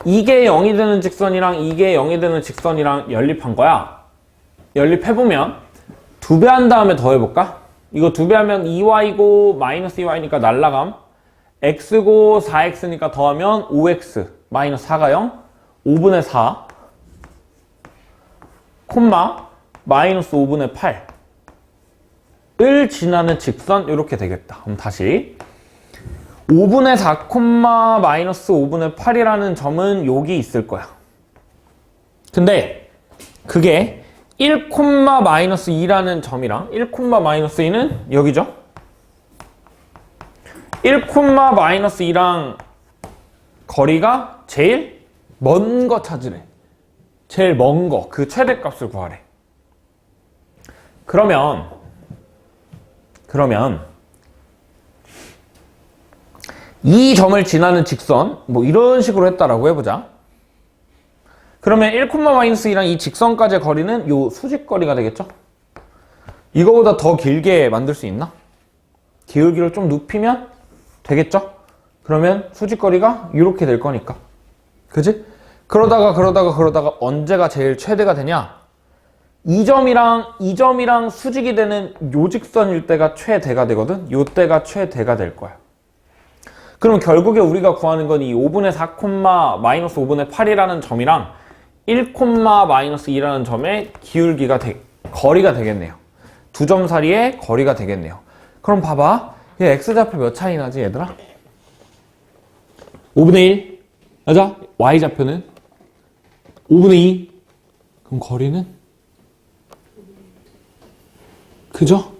이게 0이 되는 직선이랑 이게 0이 되는 직선이랑 연립한 거야. 연립해보면 2배 한 다음에 더해볼까? 이거 2배 하면 2y고 마이너스 2y니까 날라감. x고 4x니까 더하면 5x 마이너스 4가 0 5분의 4 콤마 마이너스 5분의 8을 지나는 직선 이렇게 되겠다. 그럼 다시 5분의 4 콤마 마이너스 5분의 8이라는 점은 여기 있을 거야. 근데 그게 1 콤마 마이너스 2라는 점이랑 1 콤마 마이너스 2는 여기죠. 1 콤마 마이너스 2랑 거리가 제일 먼 거 찾으래. 제일 먼 거, 그 최대값을 구하래. 그러면 이 점을 지나는 직선, 뭐 이런 식으로 했다라고 해보자. 그러면 1, 마이너스 2랑 이 직선까지의 거리는 요 수직거리가 되겠죠? 이거보다 더 길게 만들 수 있나? 기울기를 좀 눕히면 되겠죠? 그러면 수직거리가 이렇게 될 거니까. 그지? 그러다가 언제가 제일 최대가 되냐? 이 점이랑 수직이 되는 요 직선일 때가 최대가 되거든? 요 때가 최대가 될 거야. 그럼 결국에 우리가 구하는 건 이 5분의 4, 마이너스 5분의 8이라는 점이랑 1, 마이너스 2라는 점의 기울기가 거리가 되겠네요. 두 점 사이의 거리가 되겠네요. 그럼 봐봐. 얘 x좌표 몇 차이 나지 얘들아? 5분의 1. 맞아? y좌표는 5분의 2. 그럼 거리는? 그죠?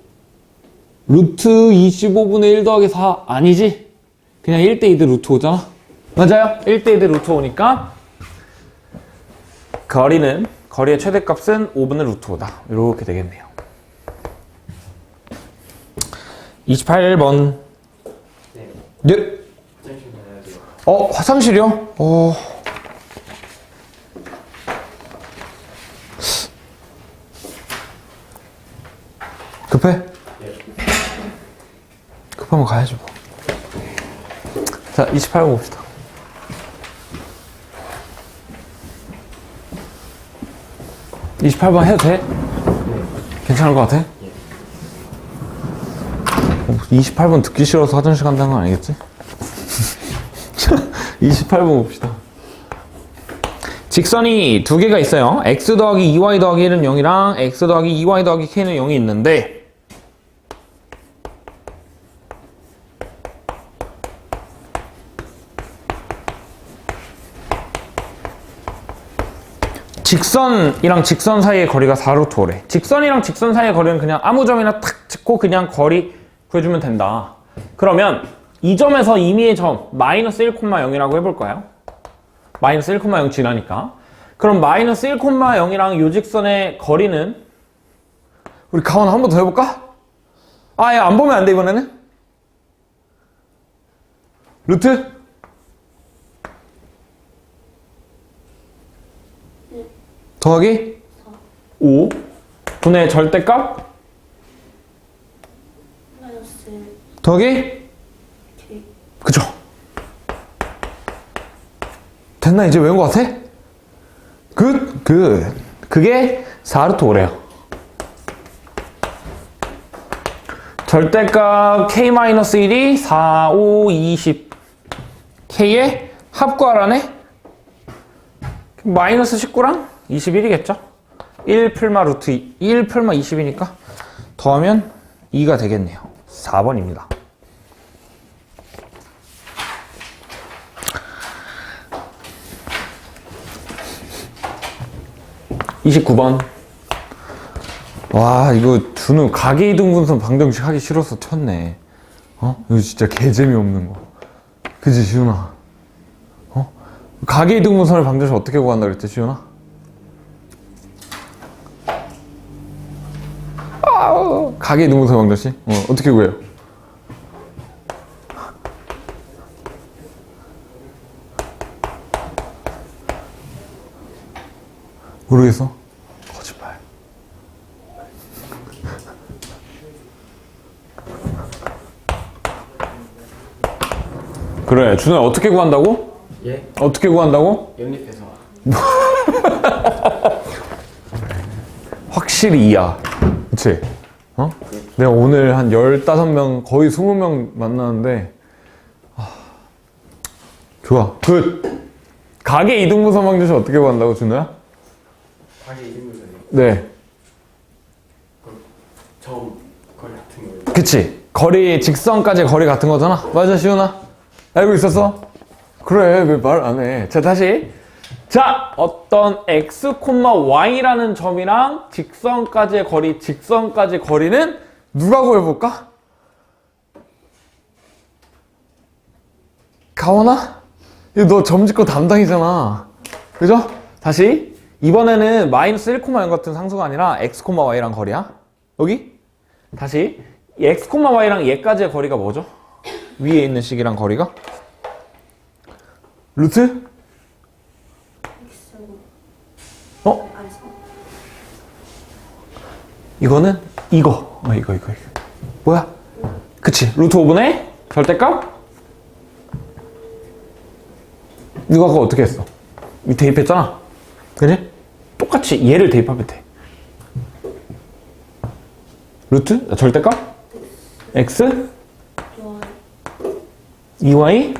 루트 25분의 1 더하기 4 아니지? 그냥 1대2 대 루트 5잖아? 맞아요? 1대2 대 루트 5니까 거리의 최대값은 5분의 루트 5다. 이렇게 되겠네요. 28번. 네. 화장실이요? 급해? 급하면 가야지 뭐. 자, 28번 봅시다. 네. 28번 해도 돼? 네. 괜찮을 것 같아? 28번 듣기 싫어서 화장실 간다는 건 아니겠지? 28번 봅시다. 직선이 두 개가 있어요. x 더하기 2y 더하기 1은 0이랑 x 더하기 2y 더하기 k는 0이 있는데 직선이랑 직선 사이의 거리가 4루트 5래. 직선이랑 직선 사이의 거리는 그냥 아무 점이나 탁 찍고 그냥 거리 구해주면 된다. 그러면 이 점에서 임의의 점 마이너스 1,0이라고 해볼까요? 마이너스 1,0 지나니까. 그럼 마이너스 1,0이랑 요 직선의 거리는 우리 가원 한 번 더 해볼까? 아, 야, 안 보면 안 돼 이번에는. 루트? 더하기 5 분의 절대값 더하기 그죠? 됐나? 이제 외운 것 같아? 그게 4루트 5래요. 절대값 k-1이 4, 5, 20 k의 합구하라네? 마이너스 19랑 21이겠죠? 1 풀마 루트 1 풀마 20이니까 더하면 2가 되겠네요. 4번입니다. (29번) 와, 이거 준우 가계이등분선 방정식 하기 싫어서 쳤네. 이거 진짜 개재미없는 거. 그치 지훈아? 가계이등분선을 방정식 어떻게 구한다 그랬지 지훈아? 가계이등분선 방정식? 어떻게 구해요? 모르겠어? 거짓말. 그래, 준호야 어떻게 구한다고? 예? 어떻게 구한다고? 연립해서. 확실히 이야. 그치? 내가 오늘 한 15명, 거의 20명 만나는데, 좋아. 굿. 가계 이등분선 방정식 어떻게 구한다고, 준호야? 가계 이등분선이요? 네. 점 거리 같은 거예요. 그치? 거리, 직선까지 거리 같은 거잖아? 맞아, 시훈아? 알고 있었어? 그래, 왜 말 안 해? 자, 다시. 자, 어떤 x, y라는 점이랑 직선까지의 거리, 직선까지 거리는 누가 구해볼까? 가원아? 이거 너 점짓고 담당이잖아. 그죠? 다시. 이번에는 마이너스 1,0 같은 상수가 아니라 x, y랑 거리야. 여기. 다시. x, y랑 얘까지의 거리가 뭐죠? 위에 있는 식이랑 거리가? 루트? 이거는 이거. 이거. 뭐야? 그치. 루트 5분의 절대값? 이거 아까 어떻게 했어? 이 대입했잖아. 그지? 똑같이 얘를 대입하면 돼. 루트? 절대값? x? 2y?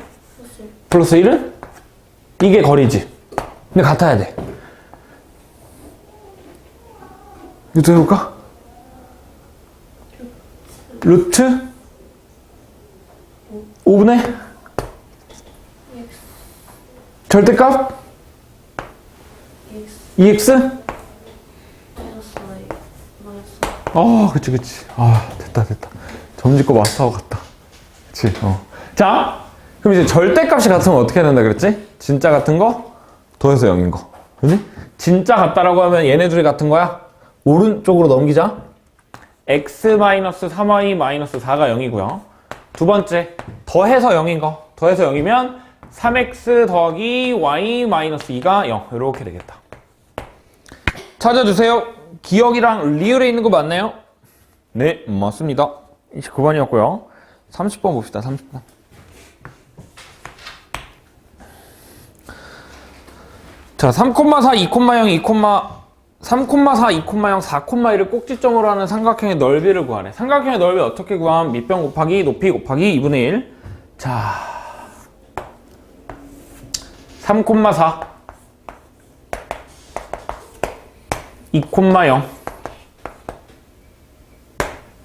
플러스 1은? 이게 거리지. 근데 같아야 돼. 루트 해볼까? 루트 5분의 절대값 2x? 그치. 됐다. 점짓고 마스터하고 갔다. 그치, 자, 그럼 이제 절대값이 같으면 어떻게 해야 된다 그랬지? 진짜 같은 거 더해서 0인 거. 그지? 진짜 같다라고 하면 얘네 둘이 같은 거야. 오른쪽으로 넘기자. x-3y-4가 0이고요. 두 번째, 더해서 0인 거. 더해서 0이면 3x 더하기 y-2가 0. 이렇게 되겠다. 찾아주세요. 기억이랑 리을에 있는 거 맞나요? 네, 맞습니다. 29번이었고요. 30번 봅시다. 30번. 자, 3,4, 2,0, 3,4, 2,0, 4,1을 꼭지점으로 하는 삼각형의 넓이를 구하래. 삼각형의 넓이 어떻게 구함? 밑변 곱하기 높이 곱하기 2분의 1. 자, 3,4 2,0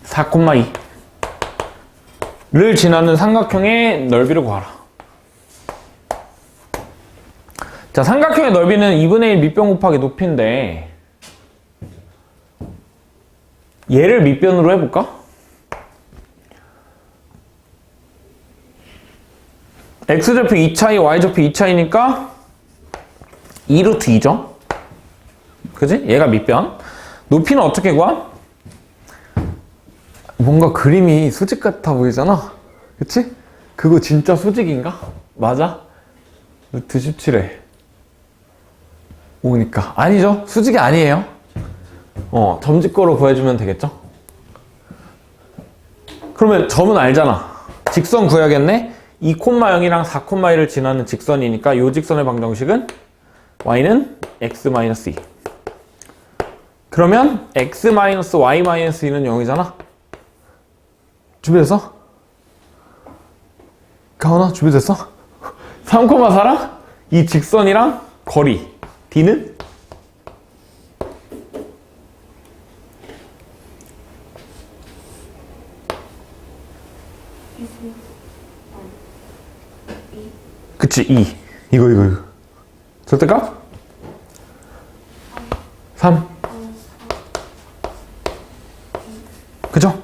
4,2를 지나는 삼각형의 넓이를 구하라. 자, 삼각형의 넓이는 2분의 1 밑변 곱하기 높이인데 얘를 밑변으로 해볼까? x좌표 2차이, y좌표 2차이니까 2루트 2죠? 그지? 얘가 밑변. 높이는 어떻게 구함? 뭔가 그림이 수직 같아 보이잖아? 그치? 그거 진짜 수직인가? 맞아? 루트 17에 5니까 아니죠? 수직이 아니에요. 점집거로 구해주면 되겠죠? 그러면 점은 알잖아. 직선 구해야겠네? 2,0이랑 4,1을 지나는 직선이니까 이 직선의 방정식은 y는 x-2. 그러면 x-y-2는 0이잖아? 준비됐어? 가은아 준비됐어? 3,4랑 이 직선이랑 거리 d는 그치 2 이거 절대값? 3 그죠?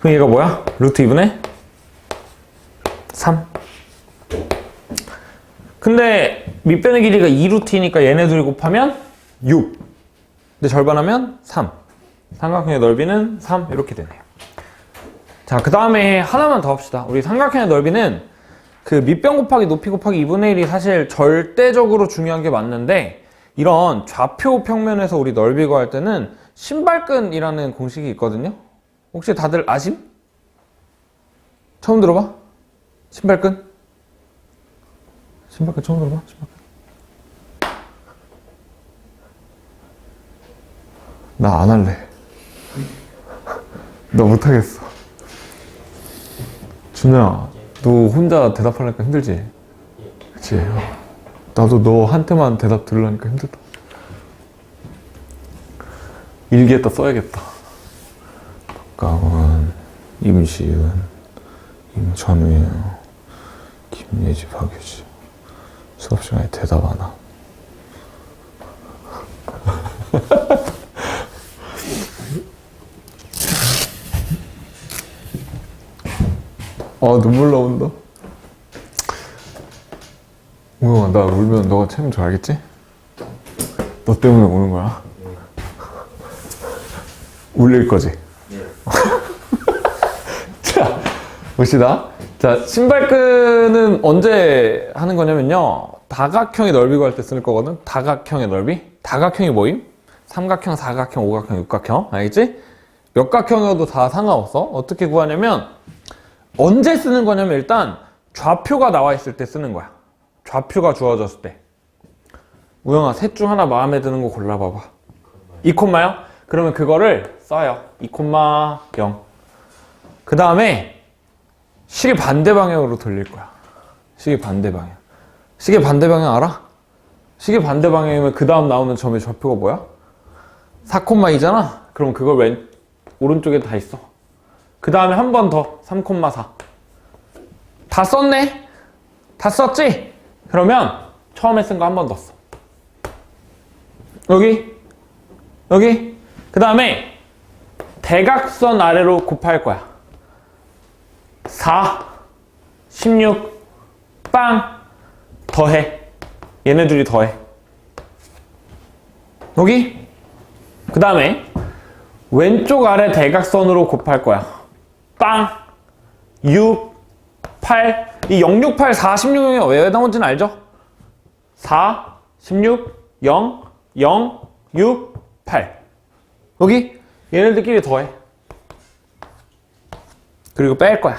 그럼 얘가 뭐야? 루트 2분의 3 근데 밑변의 길이가 2루트이니까 얘네 둘이 곱하면 6 근데 절반하면 3 삼각형의 넓이는 3 이렇게 되네요. 자, 그 다음에 하나만 더 합시다. 우리 삼각형의 넓이는 그 밑변 곱하기 높이 곱하기 2분의 1이 사실 절대적으로 중요한 게 맞는데 이런 좌표 평면에서 우리 넓이 구할 때는 신발끈이라는 공식이 있거든요. 혹시 다들 아심? 처음 들어봐? 신발끈? 신발끈 처음 들어봐? 신발끈. 나 안 할래. 나 못하겠어. 준우야, 너 혼자 대답하려니까 힘들지? 그치? 나도 너 한테만 대답 들으려니까 힘들다. 일기에다 써야겠다. 박가원, 임시은, 임전우예요. 김예지, 박유지. 수업 시간에 대답 안 함. 눈물 나온다. 우영아, 나 울면 너가 채는 줄 알겠지? 너 때문에 우는 거야. 울릴 거지? 자, 봅시다. 자, 신발끈은 언제 하는 거냐면요. 다각형의 넓이 구할 때 쓸 거거든. 다각형의 넓이. 다각형이 뭐임? 삼각형, 사각형, 오각형, 육각형. 알겠지? 몇 각형이어도 다 상관없어. 어떻게 구하냐면 언제 쓰는 거냐면 일단 좌표가 나와 있을 때 쓰는 거야. 좌표가 주어졌을 때. 우영아, 셋 중 하나 마음에 드는 거 골라봐봐. 2,0? 그러면 그거를 써요. 2,0. 그 다음에 시계 반대 방향으로 돌릴 거야. 시계 반대 방향. 시계 반대 방향 알아? 시계 반대 방향이면 그 다음 나오는 점의 좌표가 뭐야? 4,2잖아? 그럼 그걸 오른쪽에 다 있어. 그 다음에 한 번 더 3,4. 다 썼네? 다 썼지? 그러면 처음에 쓴 거 한 번 더 써. 여기 그 다음에 대각선 아래로 곱할 거야. 4 16 빵 더해. 얘네들이 더해. 여기 그 다음에 왼쪽 아래 대각선으로 곱할 거야. 빵 6 8 이 0, 6, 8, 4, 16이 왜 나온지는 알죠? 4 16 0 0 6 8 여기 얘네들끼리 더해. 그리고 뺄 거야.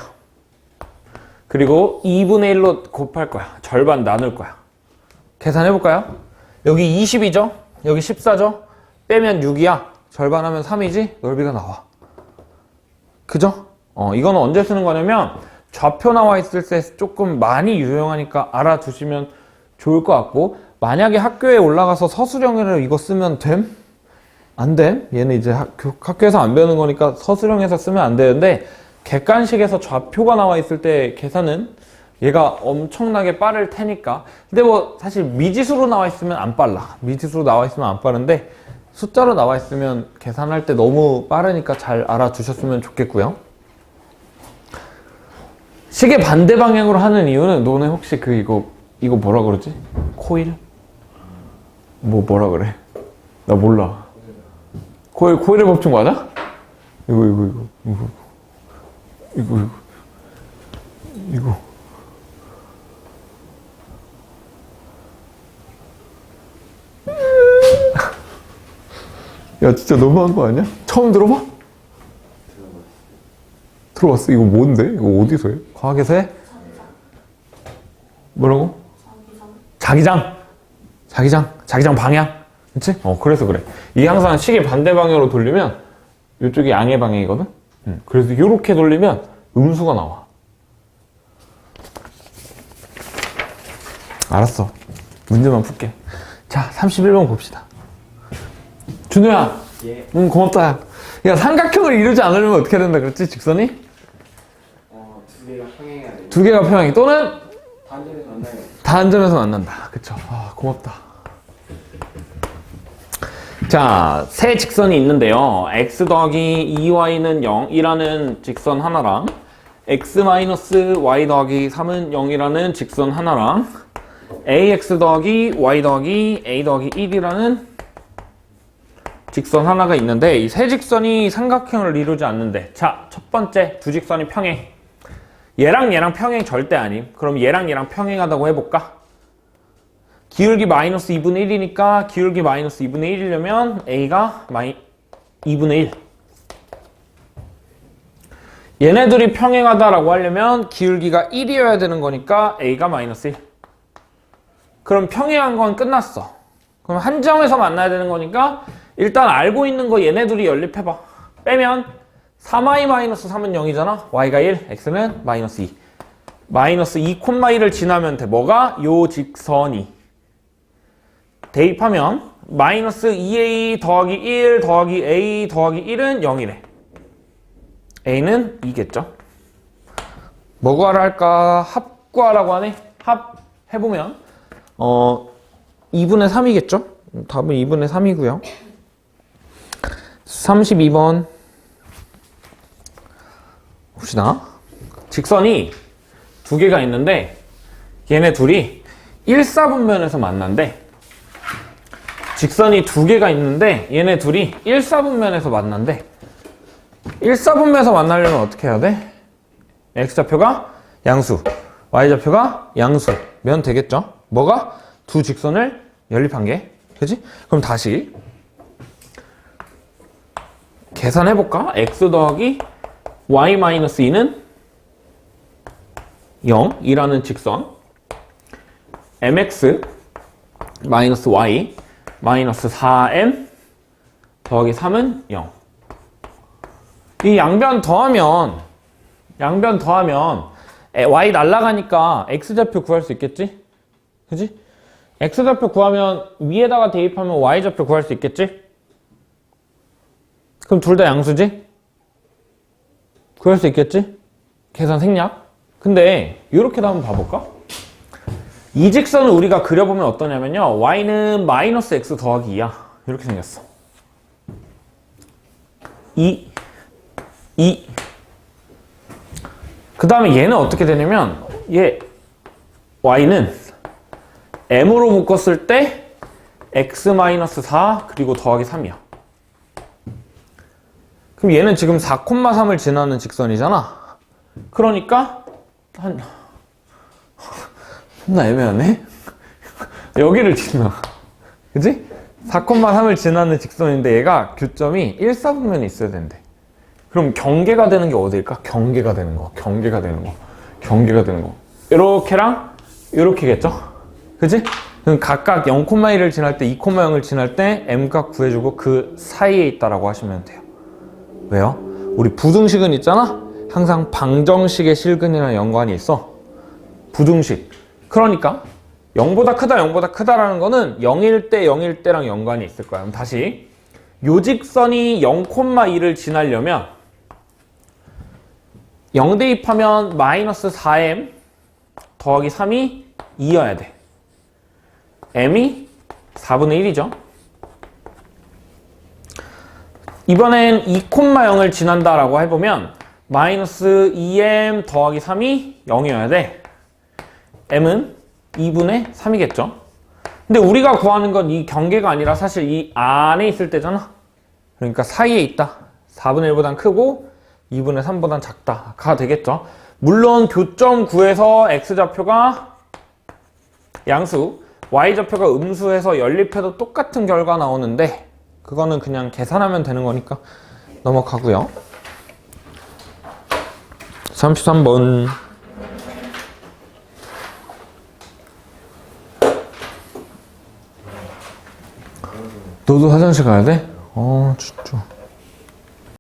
그리고 2분의 1로 곱할 거야. 절반 나눌 거야. 계산해볼까요? 여기 20이죠? 여기 14죠? 빼면 6이야. 절반하면 3이지? 넓이가 나와. 그죠? 이거는 언제 쓰는 거냐면 좌표 나와 있을 때 조금 많이 유용하니까 알아두시면 좋을 것 같고, 만약에 학교에 올라가서 서술형으로 이거 쓰면 됨? 안 됨? 얘는 이제 학교에서 안 배우는 거니까 서술형에서 쓰면 안 되는데, 객관식에서 좌표가 나와 있을 때 계산은 얘가 엄청나게 빠를 테니까. 근데 뭐 사실 미지수로 나와 있으면 안 빨라. 미지수로 나와 있으면 안 빠른데 숫자로 나와 있으면 계산할 때 너무 빠르니까 잘 알아두셨으면 좋겠고요. 시계 반대 방향으로 하는 이유는, 너네 혹시 이거 뭐라 그러지? 코일? 뭐라 그래? 나 몰라. 코일의 법칙 맞아? 이거. 야, 진짜 너무한 거 아니야? 처음 들어봐? 들어봤어. 이거 뭔데? 이거 어디서 해? 과학에서 해? 뭐라고? 자기장 방향. 그치? 그래서 그래. 이게 항상 시계 반대 방향으로 돌리면 이쪽이 양의 방향이거든? 그래서 이렇게 돌리면 음수가 나와. 알았어. 문제만 풀게. 자, 31번 봅시다. 준우야. 예. 고맙다. 야, 삼각형을 이루지 않으려면 어떻게 된다 그랬지? 직선이? 두 개가 평행해야 돼요. 두 개가 평행이, 또는 반전에서 만나요. 단점에서 만난다. 그쵸? 고맙다. 자, 세 직선이 있는데요. x 더하기 2y는 0이라는 직선 하나랑 x 마이너스 y 더하기 3은 0이라는 직선 하나랑 ax 더하기 y 더하기 a 더하기 1이라는 직선 하나가 있는데, 이 세 직선이 삼각형을 이루지 않는데, 자, 첫 번째 두 직선이 평행. 얘랑 얘랑 평행 절대 아님. 그럼 얘랑 얘랑 평행하다고 해볼까? 기울기 마이너스 2분의 1이니까 기울기 마이너스 2분의 1이려면 a가 2분의 1. 얘네들이 평행하다라고 하려면 기울기가 1이어야 되는 거니까 a가 마이너스 1. 그럼 평행한 건 끝났어. 그럼 한 점에서 만나야 되는 거니까 일단 알고 있는 거 얘네들이 연립해봐. 빼면 3y-3은 0이잖아. y가 1, x는 마이너스 2. 마이너스 2,1을 지나면 돼. 뭐가? 요 직선이. 대입하면 마이너스 2a 더하기 1 더하기 a 더하기 1은 0이래. a는 2겠죠. 뭐 구하라 할까? 합 구하라고 하네. 합 해보면 2분의 3이겠죠. 답은 2분의 3이고요 32번 봅시다. 직선이 두 개가 있는데 얘네 둘이 1사분면에서 만난대. 직선이 두 개가 있는데 얘네 둘이 1사분면에서 만난대. 1사분면에서 만나려면 어떻게 해야 돼? x좌표가 양수, y좌표가 양수면 되겠죠? 뭐가? 두 직선을 연립한 게. 그치? 그럼 다시 계산해볼까? x 더하기 y-2는 0이라는 직선, mx 마이너스 y 마이너스 4m 더하기 3은 0. 이 양변 더하면 y 날라가니까 x좌표 구할 수 있겠지? 그지? x좌표 구하면 위에다가 대입하면 y좌표 구할 수 있겠지? 그럼 둘 다 양수지? 구할 수 있겠지? 계산 생략? 근데 이렇게도 한번 봐볼까? 이 직선을 우리가 그려보면 어떠냐면요, y는 마이너스 x 더하기 2야. 이렇게 생겼어. 2 그 다음에 얘는 어떻게 되냐면, y는 m으로 묶었을 때 x-4 그리고 더하기 3이야. 그럼 얘는 지금 4,3을 지나는 직선이잖아. 그러니까 나 애매하네. 여기를 지나. 그치? 4,3을 지나는 직선인데 얘가 교점이 1사분면에 있어야 된대. 그럼 경계가 되는 게 어디일까? 경계가 되는 거. 이렇게랑 이렇게겠죠? 그치? 그럼 각각 0,1을 지날 때, 2,0을 지날 때 m값 구해주고 그 사이에 있다라고 하시면 돼요. 왜요? 우리 부등식은 있잖아? 항상 방정식의 실근이랑 연관이 있어. 부등식. 그러니까 0보다 크다, 0보다 크다라는 거는 0일 때, 0일 때랑 연관이 있을 거야. 그럼 다시 요직선이 0,2를 지나려면 0 대입하면 마이너스 4m 더하기 3이 2여야 돼. m이 4분의 1이죠. 이번엔 2,0을 지난다라고 해보면 마이너스 2m 더하기 3이 0이어야 돼. m은 2분의 3이겠죠. 근데 우리가 구하는 건 이 경계가 아니라 사실 이 안에 있을 때잖아. 그러니까 사이에 있다. 4분의 1보단 크고 2분의 3보단 작다가 되겠죠. 물론 교점 구에서 x좌표가 양수, y좌표가 음수해서 연립해도 똑같은 결과 나오는데 그거는 그냥 계산하면 되는 거니까 넘어가고요. 33번. 너도 화장실 가야 돼? 진짜.